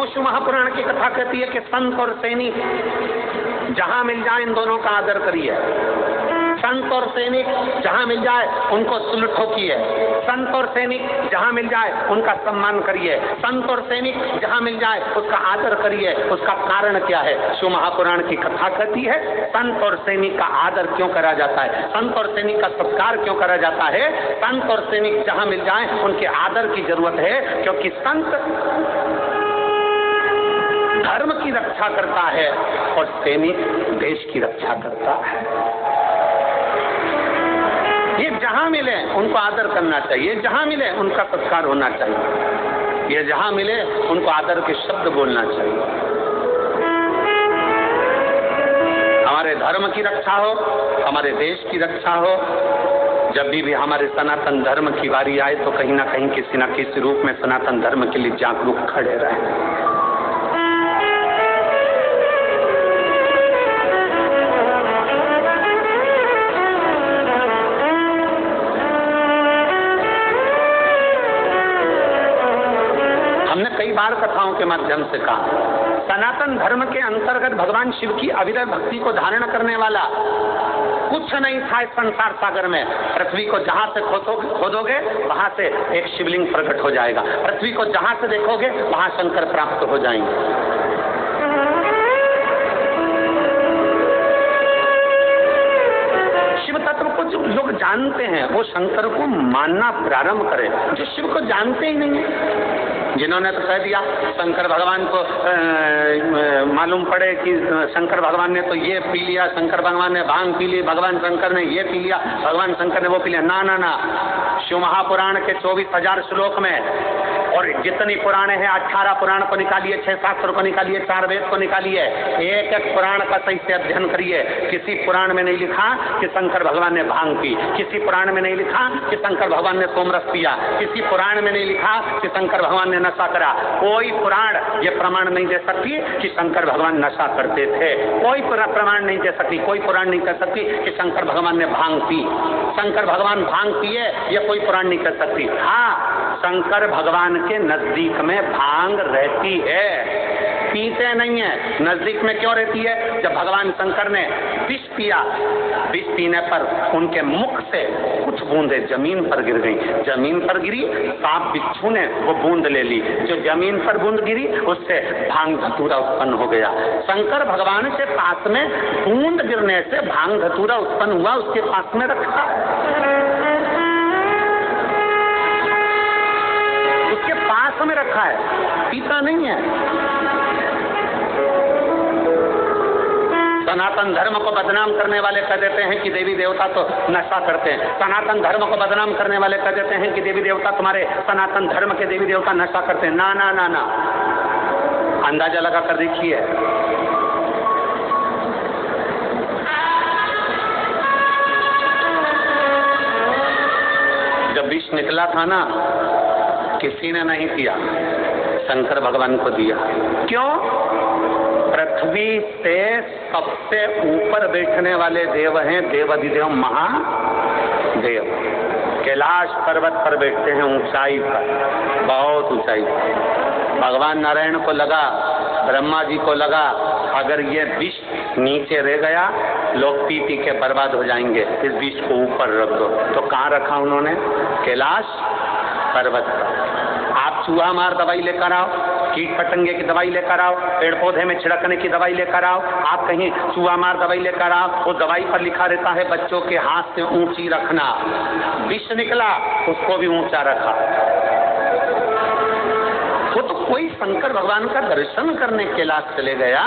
शिव महापुराण की कथा कहती है कि संत और सैनिक जहां मिल जाए इन दोनों का आदर करिए। संत और सैनिक जहां मिल जाए उनको सुलह ठोकिए। संत और सैनिक जहां मिल जाए उनका सम्मान करिए। संत और सैनिक जहां मिल जाए उसका आदर करिए। उसका कारण क्या है? शिव महापुराण की कथा कहती है संत और सैनिक का आदर क्यों करा जाता है, संत और सैनिक का सत्कार क्यों करा जाता है। संत और सैनिक जहां मिल जाए उनके आदर की जरूरत है, क्योंकि संत धर्म की रक्षा करता है और सैनिक देश की रक्षा करता है। ये जहां मिले उनको आदर करना चाहिए, जहां मिले उनका सत्कार होना चाहिए, ये जहां मिले उनको आदर के शब्द बोलना चाहिए। हमारे धर्म की रक्षा हो, हमारे देश की रक्षा हो। जब भी हमारे सनातन धर्म की बारी आए तो कहीं ना कहीं किसी न किसी रूप में सनातन धर्म के लिए जागरूक खड़े रहे। कई बार कथाओं के माध्यम से कहा, सनातन धर्म के अंतर्गत भगवान शिव की अविरत भक्ति को धारण करने वाला कुछ नहीं था इस संसार सागर में। पृथ्वी को जहां से खोदोगे वहां से एक शिवलिंग प्रकट हो जाएगा। पृथ्वी को जहां से देखोगे वहां शंकर प्राप्त हो जाएंगे। शिव तत्व को जो लोग जानते हैं वो शंकर को मानना प्रारंभ करें। जो शिव को जानते ही नहीं है, जिन्होंने तो कह दिया शंकर भगवान को मालूम पड़े कि शंकर भगवान ने तो ये पी लिया, शंकर भगवान ने भांग पी ली, भगवान शंकर ने ये पी लिया, भगवान शंकर ने वो पी लिया। ना ना ना, शिव महापुराण के 24,000 श्लोक में और जितनी पुराणे हैं 18 पुराण को निकालिए, 6 शास्त्र को निकालिए, 4 वेद को निकालिए, एक एक पुराण का सही से अध्ययन करिए। किसी पुराण में नहीं लिखा कि शंकर भगवान ने भांग पी, किसी पुराण में नहीं लिखा कि शंकर भगवान ने सोमरस पिया, किसी पुराण में नहीं लिखा कि शंकर भगवान ने नशा करा। कोई पुराण ये प्रमाण नहीं दे सकती कि शंकर भगवान नशा करते थे। कोई प्रमाण नहीं दे सकती, कोई पुराण नहीं कह सकती कि शंकर भगवान ने भांग पी। शंकर भगवान भांग पिए ये कोई पुराण नहीं कह सकती। हाँ, शंकर भगवान के नजदीक में भांग रहती है, पीते नहीं है। नजदीक में क्यों रहती है? जब भगवान शंकर ने विष पिया, विष पीने पर उनके मुख से कुछ बूंदें जमीन पर गिर गई। जमीन पर गिरी, सांप बिच्छू ने वो बूंद ले ली। जो जमीन पर बूंद गिरी उससे भांग धतूरा उत्पन्न हो गया। शंकर भगवान के पास में बूंद गिरने से भांग धतूरा उत्पन्न हुआ, उसके पास में रखा, उसके पास में रखा है, पीता नहीं है। सनातन धर्म को बदनाम करने वाले कह देते हैं कि देवी देवता तो नशा करते हैं। सनातन धर्म को बदनाम करने वाले कह देते हैं कि देवी देवता, तुम्हारे सनातन धर्म के देवी देवता नशा करते हैं। ना ना ना ना, अंदाजा लगा कर देखिए। जब विष निकला था ना, किसी ने नहीं किया, शंकर भगवान को दिया। क्यों? पृथ्वी से सबसे ऊपर बैठने वाले देव हैं देवाधिदेव महादेव। कैलाश पर्वत पर बैठते हैं, ऊंचाई पर, बहुत ऊंचाई पर। भगवान नारायण को लगा, ब्रह्मा जी को लगा, अगर ये विष नीचे रह गया लोग पी पी के बर्बाद हो जाएंगे, इस विष को ऊपर रख दो। तो कहाँ रखा उन्होंने? कैलाश पर्वत पर। आप चूहा मार दवाई लेकर आओ, कीट पतंगे की दवाई लेकर आओ, पेड़ पौधे में छिड़कने की दवाई लेकर आओ, आप कहीं चूहा मार दवाई लेकर आओ, वो दवाई पर लिखा रहता है बच्चों के हाथ से ऊंची रखना। विष निकला, उसको भी ऊंचा रखा। वो तो कोई शंकर भगवान का दर्शन करने कैलाश चले गया,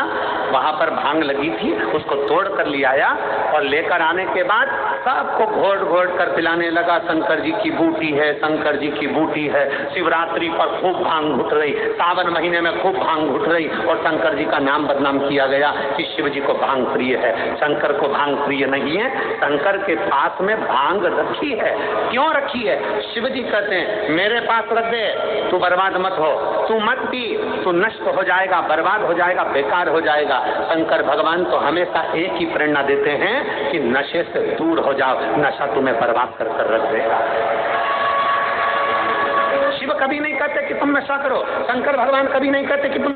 वहां पर भांग लगी थी, उसको तोड़ कर ले आया और लेकर आने के बाद सबको घोट घोट कर पिलाने लगा। शंकर जी की बूटी है, शंकर जी की बूटी है। शिवरात्रि पर खूब भांग घुट रही, सावन महीने में खूब भांग घुट रही और शंकर जी का नाम बदनाम किया गया कि शिव जी को भांग प्रिय है। शंकर को भांग प्रिय नहीं है। शंकर के पास में भांग रखी है। क्यों रखी है? शिव जी कहते हैं मेरे पास रख दे, तू बर्बाद मत हो, तू मत पी, तू नष्ट हो जाएगा, बर्बाद हो जाएगा, बेकार हो जाएगा। शंकर भगवान तो हमेशा एक ही प्रेरणा देते हैं कि नशे से दूर हो जाओ, नशा तुम्हें बर्बाद कर कर रख देगा। शिव कभी नहीं कहते कि तुम नशा करो, शंकर भगवान कभी नहीं कहते कि तुम